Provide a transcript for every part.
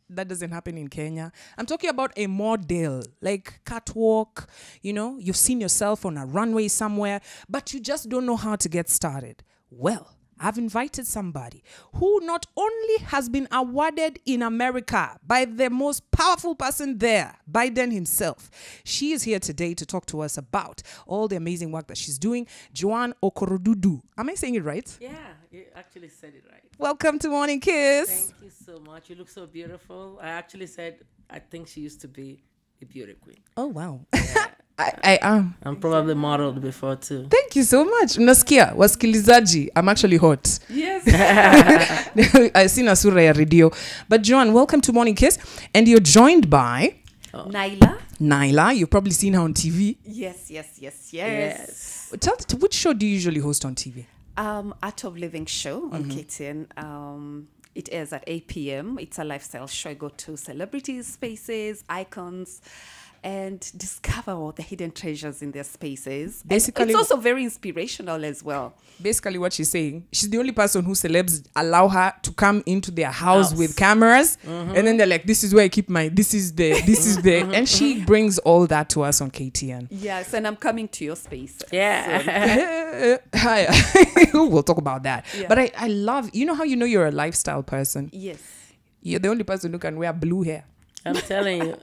that doesn't happen in Kenya. I'm talking about a model, like catwalk. You know, you've seen yourself on a runway somewhere, but you just don't know how to get started. Well, I've invited somebody who not only has been awarded in America by the most powerful person there, Biden himself. She is here today to talk to us about all the amazing work that she's doing. Joan Okorodudu. Am I saying it right? Yeah, you actually said it right. Welcome to Morning Kiss. Thank you so much. You look so beautiful. I actually said I think she used to be a beauty queen. Oh, wow. Yeah. I am. I'm probably modeled before too. Thank you so much. Nasikia, wasikilizaji. I'm actually hot. Yes. I seen a sura ya radio. But Joan, welcome to Morning Kiss. And you're joined by Naila. You've probably seen her on TV. Yes. Tell us, which show do you usually host on TV? Art of Living show on KTN. It airs at 8 p.m. It's a lifestyle show. I go to celebrities' spaces, icons, and discover all the hidden treasures in their spaces. Basically, and it's also very inspirational as well. Basically, what she's saying, she's the only person who celebs allow her to come into their house with cameras, and then they're like, "This is where I keep my. This is the," and she brings all that to us on KTN. Yes, and I'm coming to your space. Yeah. Hi, we'll talk about that. Yeah. But I love, you know how you know you're a lifestyle person. Yes. You're the only person who can wear blue hair. I'm telling you.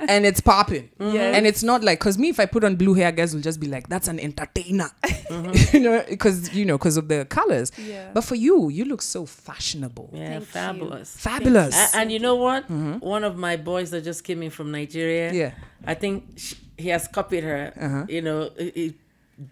And it's popping. Yes. And it's not like, because me, if I put on blue hair, guys will just be like, that's an entertainer. Because of the colors. Yeah. But for you, you look so fashionable. Yeah, Thank fabulous. Fabulous. And you know what? One of my boys that just came in from Nigeria, Yeah. I think he has copied her. You know, he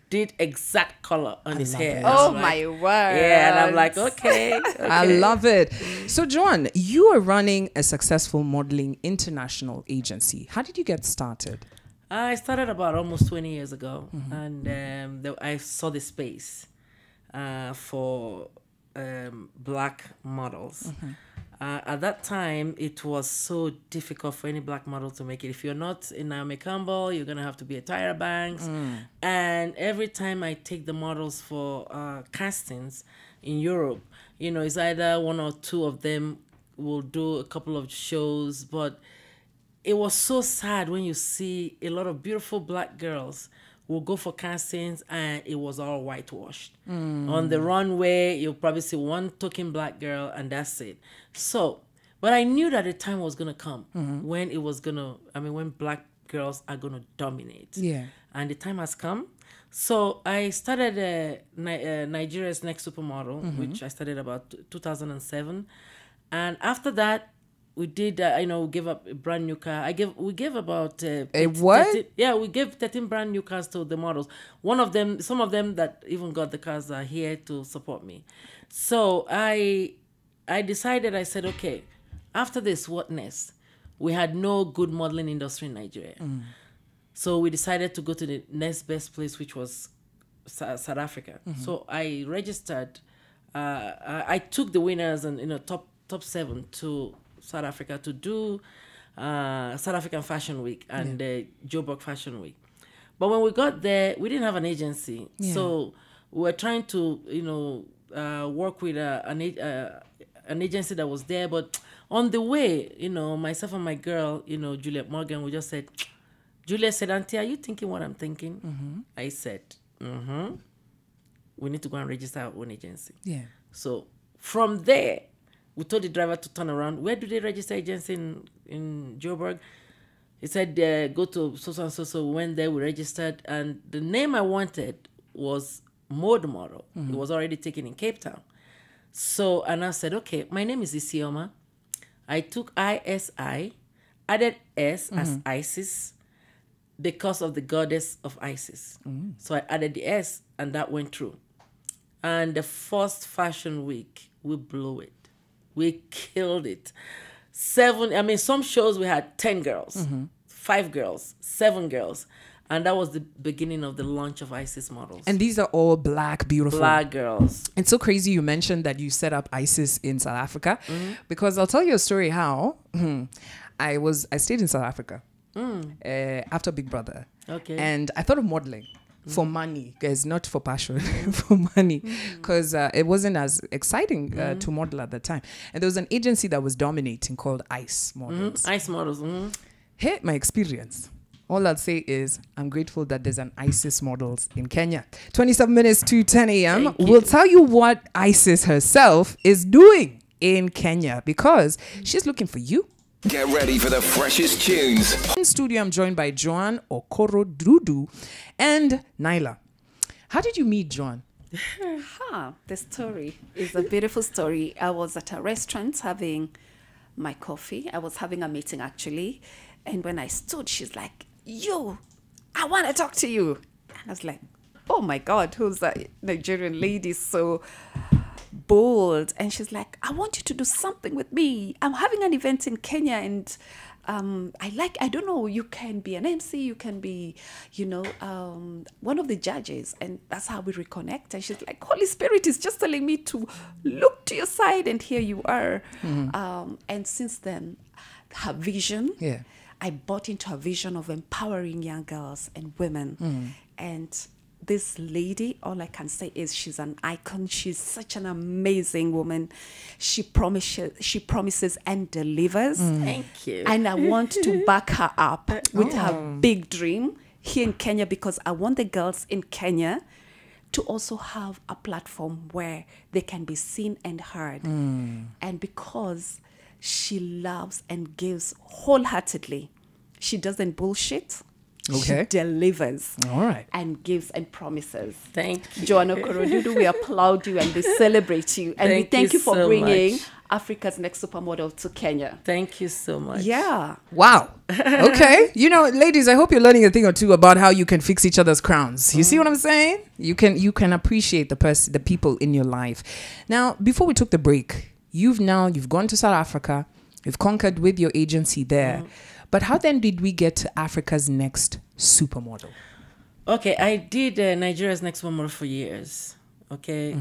did exact color on his love hair. it. Oh I'm like, my word. Yeah, and I'm like, okay. I love it. So, Joan, you are running a successful modeling international agency. How did you get started? I started about almost 20 years ago, and I saw the space for black models. At that time, it was so difficult for any black model to make it. If you're not in Naomi Campbell, you're going to have to be a Tyra Banks. And every time I take the models for castings in Europe, you know, it's either one or two of them will do a couple of shows, but it was so sad when you see a lot of beautiful black girls will go for castings and it was all whitewashed. On the runway, you'll probably see one token black girl and that's it. So, but I knew that the time was going to come when it was going to, when black girls are going to dominate. Yeah. And the time has come. So I started Nigeria's Next Supermodel, which I started about 2007. And after that, we did, we gave up a brand new car. We gave about... A what? 13, yeah, we gave 13 brand new cars to the models. Some of them that even got the cars are here to support me. So I decided, I said, okay, after this, what next? We had no good modeling industry in Nigeria. So we decided to go to the next best place, which was South Africa. So I registered. I took the winners and top 7 to South Africa to do South African Fashion Week and Joburg Fashion Week. But when we got there, we didn't have an agency. Yeah. So we were trying to, work with an agency that was there. But on the way, myself and my girl, Juliet Morgan, we just said, Juliet said, Auntie, are you thinking what I'm thinking? I said, we need to go and register our own agency. Yeah. So from there, we told the driver to turn around. Where do they register agency in Joburg? He said, go to so and so. So we went there, we registered. And the name I wanted was Mode Model. It was already taken in Cape Town. So, and I said, okay, my name is Isioma. I took ISI, added S as Isis because of the goddess of Isis. So I added the S and that went through. And the first fashion week, we blew it. We killed it. Some shows we had 10 girls, 5 girls, 7 girls. And that was the beginning of the launch of ISIS models. And these are all black, beautiful. Black girls. It's so crazy you mentioned that you set up ISIS in South Africa. Because I'll tell you a story how I stayed in South Africa after Big Brother. Okay. And I thought of modeling. for money, guys, not for passion, for money, because it wasn't as exciting to model at the time. And there was an agency that was dominating called Ice Models. Ice Models. Hey, my experience. All I'll say is I'm grateful that there's an ISIS Models in Kenya. 27 minutes to 10 a.m. We'll tell you what ISIS herself is doing in Kenya because she's looking for you. Get ready for the freshest tunes. In studio, I'm joined by Joan, Okorodudu, and Naila. How did you meet Joan? The story is a beautiful story. I was at a restaurant having my coffee. I was having a meeting actually. And when I stood, she's like, yo, I want to talk to you. And I was like, oh my God, who's that Nigerian lady so bold? And she's like, I want you to do something with me. I'm having an event in Kenya and I don't know, you can be an MC, you can be, one of the judges. And that's how we reconnect. And she's like, Holy Spirit is just telling me to look to your side and here you are. And since then, her vision, I bought into her vision of empowering young girls and women. And this lady, all I can say is she's an icon. She's such an amazing woman. She promises and delivers. Thank you. And I want to back her up with her big dream here in Kenya because I want the girls in Kenya to also have a platform where they can be seen and heard. And because she loves and gives wholeheartedly, she doesn't bullshit. Okay. She delivers. All right. And gives and promises. Thank you. Joan Okorodudu, we applaud you and we celebrate you. And we thank you for so bringing much. Africa's Next Supermodel to Kenya. Thank you so much. Yeah. Wow. Okay. Ladies, I hope you're learning a thing or two about how you can fix each other's crowns. You see what I'm saying? You can appreciate the people in your life. Now, before we took the break, you've gone to South Africa. You've conquered with your agency there. But how then did we get to Africa's Next Supermodel? Okay, I did Nigeria's Next Supermodel for years. Okay,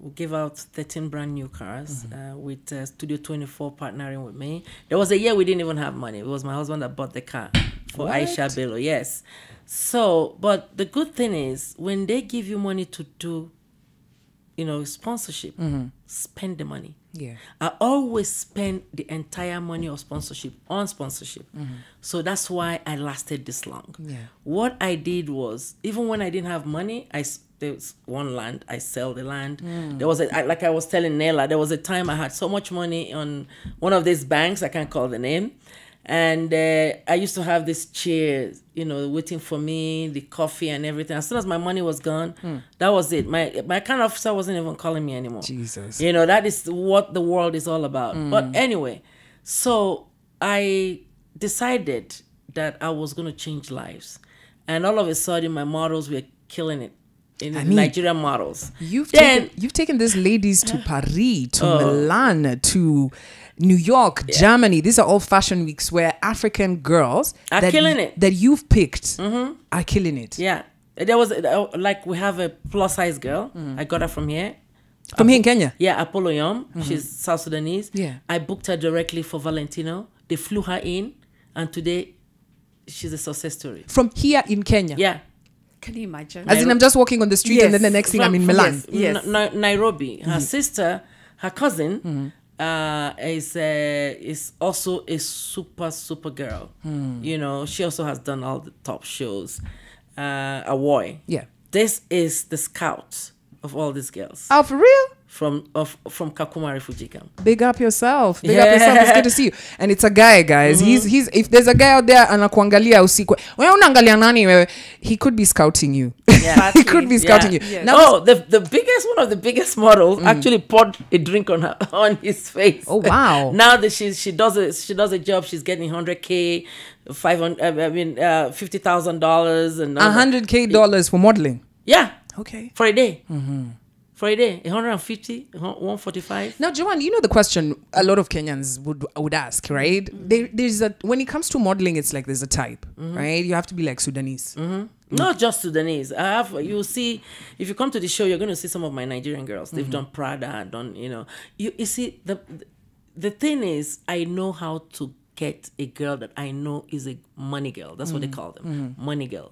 we gave out 13 brand new cars with Studio 24 partnering with me. There was a year we didn't even have money. It was my husband that bought the car for Aisha Bello. Yes. So, but the good thing is when they give you money to do, sponsorship, spend the money. Yeah. I always spend the entire money of sponsorship on sponsorship. So that's why I lasted this long. Yeah. What I did was, even when I didn't have money, there was one land, I sell the land. There was like I was telling Nella, there was a time I had so much money on one of these banks, I can't call the name. And I used to have this chair, waiting for me, the coffee and everything. As soon as my money was gone, that was it. My account officer wasn't even calling me anymore. Jesus. That is what the world is all about. But anyway, so I decided that I was going to change lives. And all of a sudden, my models were killing it. Nigerian models. You've taken these ladies to Paris, to Milan, to New York, Germany. These are all fashion weeks where African girls are killing it. That you've picked are killing it. Yeah. There was, we have a plus size girl. I got her from here. From here in Kenya? Yeah, Apollo Yom. She's South Sudanese. Yeah. I booked her directly for Valentino. They flew her in. And today, she's a success story. From here in Kenya? Yeah. Can you imagine? As in, I'm just walking on the street and then the next thing I'm in Milan. Yes. Nairobi. Her sister, her cousin, is also a super girl. She also has done all the top shows. Awoy. Yeah. This is the scout of all these girls. Oh, for real? From Kakuma refugee camp. Big up yourself. Big up yourself. It's good to see you. And it's a guy, guys. He's if there's a guy out there anakuangalia usiku. Wewe unaangalia nani wewe? He could be scouting you. Yeah. He could be scouting you. Yes. Now, one of the biggest models actually poured a drink on his face. Oh wow. Now that she does a job, she's getting $100K, $50,000 and $100K for modeling. Yeah. Okay. For a day. For a day, 150, 145. Now, Joan, the question a lot of Kenyans would ask, right? There's when it comes to modeling, it's like there's a type, right? You have to be like Sudanese. Not just Sudanese. You'll see, if you come to the show, you're going to see some of my Nigerian girls. They've done Prada, you see, the thing is, I know how to get a girl that I know is a money girl. That's what they call them, money girl.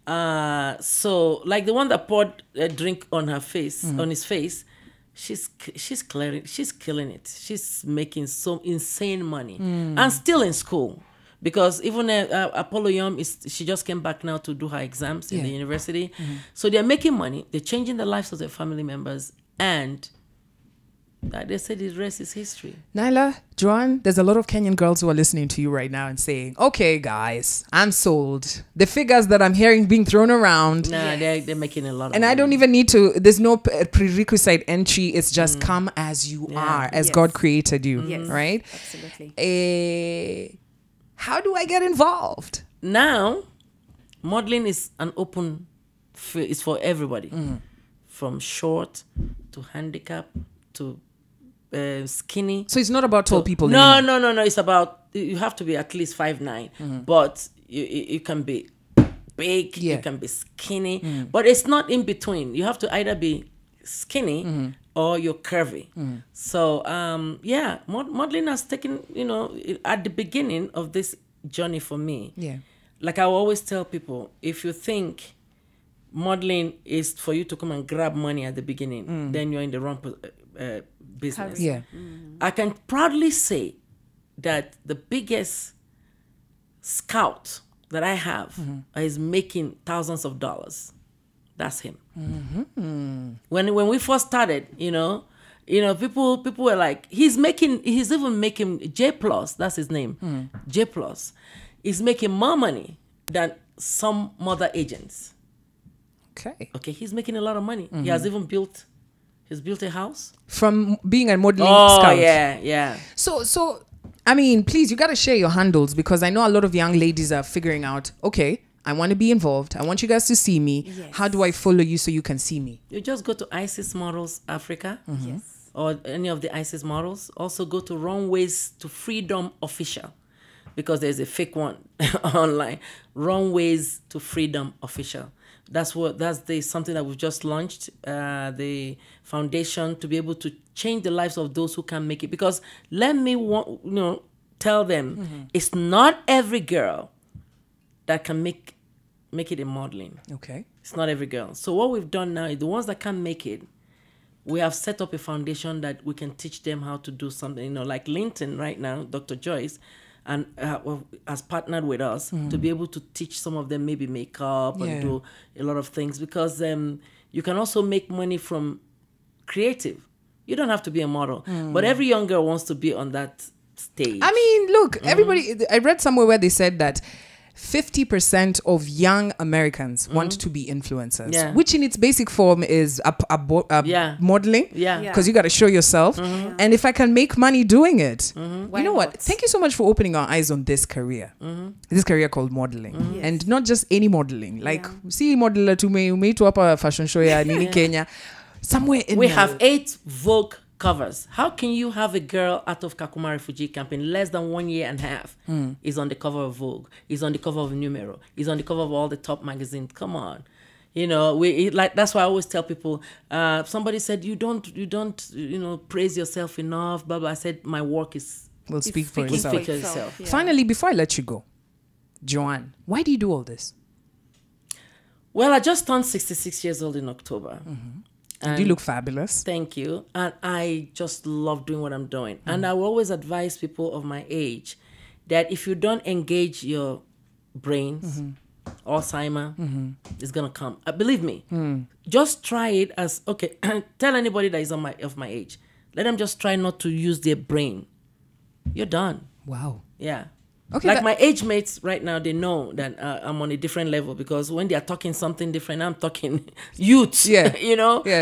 So like the one that poured a drink on her face, on his face, she's killing it. She's making some insane money and still in school. Because even Apollo Yom, she just came back now to do her exams in the university. So they're making money. They're changing the lives of their family members. And they said the rest is history. Naila, Joan, there's a lot of Kenyan girls who are listening to you right now and saying, okay, guys, I'm sold. The figures that I'm hearing being thrown around. Nah, they're making a lot of and money. I don't even need to, there's no prerequisite entry. It's just come as you are, as God created you, right? Absolutely. How do I get involved? Now, modeling is an open, it's for everybody. From short to handicap to skinny. So it's not about tall people No. anymore. No. It's about, you have to be at least 5'9". But you can be big, you can be skinny. But it's not in between. You have to either be skinny or you're curvy. So, modeling has taken, at the beginning of this journey for me. Yeah. Like I always tell people, if you think modeling is for you to come and grab money at the beginning, then you're in the wrong business. Yeah. I can proudly say that the biggest scout that I have is making thousands of dollars. That's him. When we first started, people were like, he's even making J Plus, that's his name, J Plus, is making more money than some mother agents. Okay, he's making a lot of money. He has even built a house from being a modeling scout. Oh yeah. So I mean, please, you got to share your handles, because I know a lot of young ladies are figuring out, okay, I want to be involved. I want you guys to see me. Yes. How do I follow you so you can see me? You just go to ISIS Models Africa, or any of the ISIS models. Also go to Runways to Freedom Official, because there's a fake one online. Runways to Freedom Official. That's something that we've just launched, the foundation to be able to change the lives of those who can make it. Because let me tell them, it's not every girl that can make it in modeling. Okay. It's not every girl. So what we've done now is the ones that can't make it, we have set up a foundation that we can teach them how to do something. Like Linton right now, Dr. Joyce, and has partnered with us to be able to teach some of them maybe makeup and do a lot of things, because you can also make money from creative. You don't have to be a model, but every young girl wants to be on that stage. I mean, look, everybody, I read somewhere where they said that 50% of young Americans want to be influencers, which in its basic form is modeling. Because you got to show yourself. And if I can make money doing it, you know what? Thank you so much for opening our eyes on this career. This career called modeling. And not just any modeling. Like, see modeler to me to up a fashion show in Kenya. Somewhere in we have 8 Vogue covers. How can you have a girl out of Kakuma refugee camp in less than 1 year and a half is on the cover of Vogue, is on the cover of Numero, is on the cover of all the top magazines? Come on. That's why I always tell people, somebody said, you don't praise yourself enough, blah, blah. I said, my work will speak for itself. Yeah. Finally, before I let you go, Joan, why do you do all this? Well, I just turned 66 years old in October. And you look fabulous. Thank you. And I just love doing what I'm doing. And I will always advise people of my age that if you don't engage your brains, Alzheimer is going to come. Believe me, just try it as, okay, tell anybody that is of my age, let them just try not to use their brain. You're done. Wow. Yeah. Okay, like my age mates right now, they know that I'm on a different level, because when they are talking something different, I'm talking youth. Yeah.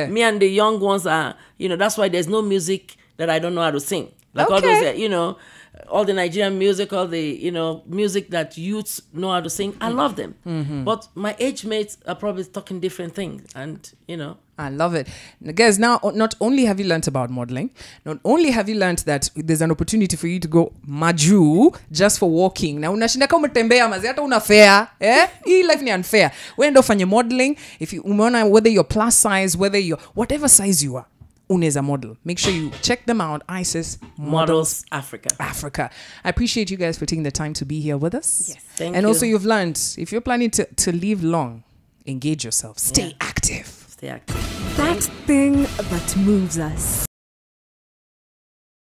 Me and the young ones are, that's why there's no music that I don't know how to sing. Like all those, all the Nigerian music, all the, music that youths know how to sing. I love them. But my age mates are probably talking different things. And, I love it. Guys, now, not only have you learnt about modeling, not only have you learnt that there's an opportunity for you to go maju just for walking. Now, unashinda kama tembea mazi hata una fair. Hii life ni unfair. Wenda ufanye modeling, if you umeona whether you're plus size, whether you're whatever size you are, uneza model. Make sure you check them out. ISIS Models Africa. I appreciate you guys for taking the time to be here with us. Yes. Thank you. And also you've learned, if you're planning to live long, engage yourself, stay active. Stay active. That thing that moves us.